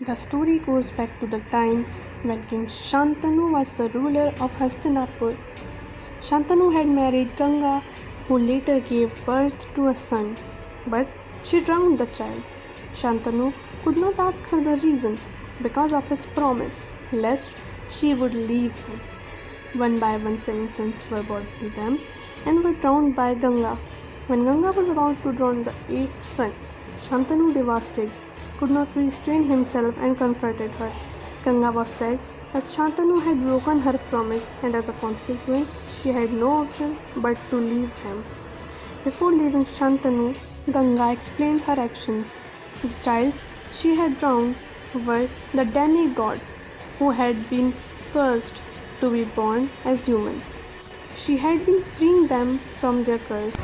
The story goes back to the time when King Shantanu was the ruler of Hastinapur. Shantanu had married Ganga, who later gave birth to a son, but she drowned the child. Shantanu could not ask her the reason because of his promise, lest she would leave him. One by one, 7 sons were born to them and were drowned by Ganga. When Ganga was about to drown the eighth son, Shantanu, devastated, could not restrain himself and comforted her. Ganga was sad that Shantanu had broken her promise, and as a consequence, she had no option but to leave him. Before leaving Shantanu, Ganga explained her actions. The childs she had drowned were the demigods who had been cursed to be born as humans. She had been freeing them from their curse,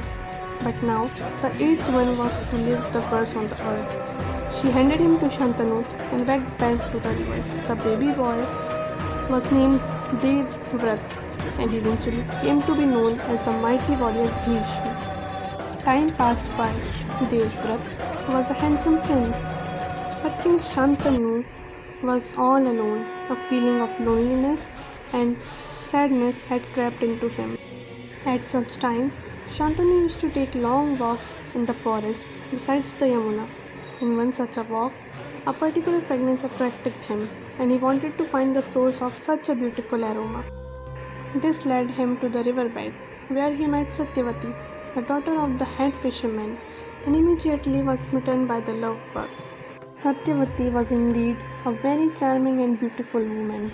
but now the eighth one was to live the curse on the earth. She handed him to Shantanu and walked back to the river. The baby boy was named Devvrat and eventually came to be known as the mighty warrior Bhishma. Time passed by. Devvrat was a handsome prince, but King Shantanu was all alone. A feeling of loneliness and sadness had crept into him. At such times, Shantanu used to take long walks in the forest besides the Yamuna. In one such a walk, a particular fragrance attracted him, and he wanted to find the source of such a beautiful aroma. This led him to the riverbed, where he met Satyavati, the daughter of the head fisherman, and immediately was smitten by the love bug. Satyavati was indeed a very charming and beautiful woman.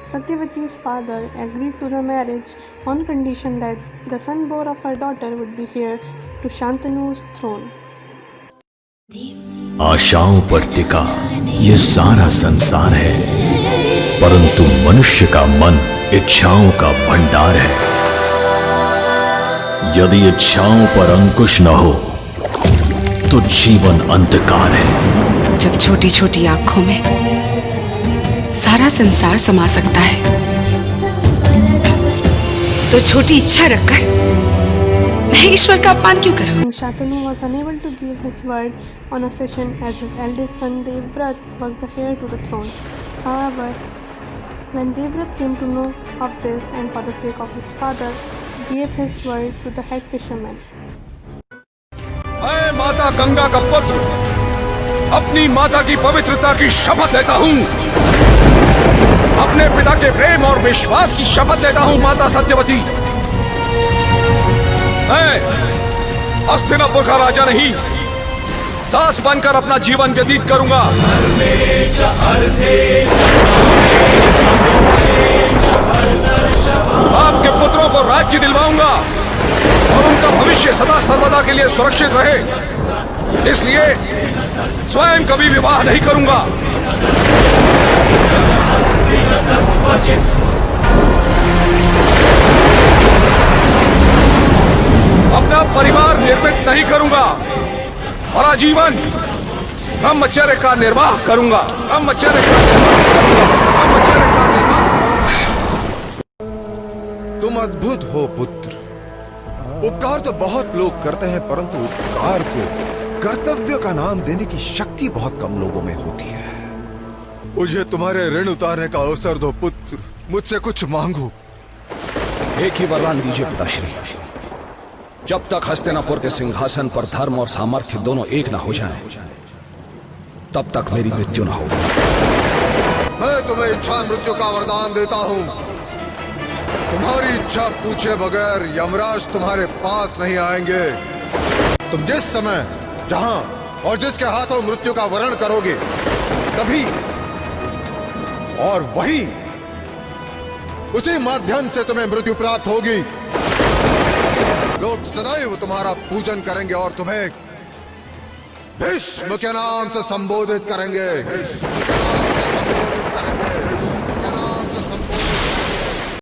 Satyavati's father agreed to the marriage on condition that the son born of her daughter would be heir to Shantanu's throne. आशाओं पर टिका ये सारा संसार है, परंतु मनुष्य का मन इच्छाओं का भंडार है। यदि इच्छाओं पर अंकुश न हो तो जीवन अंधकार है। जब छोटी छोटी आंखों में सारा संसार समा सकता है, तो छोटी इच्छा रखकर मैं ईश्वर का अपमान क्यों करूं? Shantanu was unable to give his word on accession as his eldest son Devvrat was the heir to the throne. However, when Devvrat came to know of this and for the sake of his father, gave his word to the head fisherman. मैं माता गंगा का पुत्र अपनी माता की पवित्रता की शपथ लेता हूँ। अपने पिता के प्रेम और विश्वास की शपथ लेता हूँ। माता सत्यवती, मैं हस्तिनापुर का राजा नहीं, दास बनकर अपना जीवन व्यतीत करूंगा। आपके पुत्रों को राज्य दिलवाऊंगा और उनका भविष्य सदा सर्वदा के लिए सुरक्षित रहे। इसलिए स्वयं कभी विवाह नहीं करूंगा। अपना परिवार निर्मित नहीं करूंगा और आजीवन ब्रह्मचर्य का निर्वाह करूंगा। तुम अद्भुत हो पुत्र। उपकार तो बहुत लोग करते हैं, परंतु उपकार को कर्तव्य का नाम देने की शक्ति बहुत कम लोगों में होती है। मुझे तुम्हारे ऋण उतारने का अवसर दो पुत्र, मुझसे कुछ मांगो। एक ही वरदान दीजिए पिताश्री। जब तक हस्तिनापुर के सिंहासन पर धर्म और सामर्थ्य दोनों एक न हो जाएं, तब तक मेरी मृत्यु न हो। मैं तुम्हें इच्छा मृत्यु का वरदान देता हूँ। तुम्हारी इच्छा पूछे बगैर यमराज तुम्हारे पास नहीं आएंगे। तुम जिस समय, जहां और जिसके हाथों मृत्यु का वरण करोगे, तभी और वही उसी माध्यम से तुम्हें मृत्यु प्राप्त होगी। लोग सदैव तुम्हारा पूजन करेंगे और तुम्हें भीष्म के नाम से संबोधित करेंगे।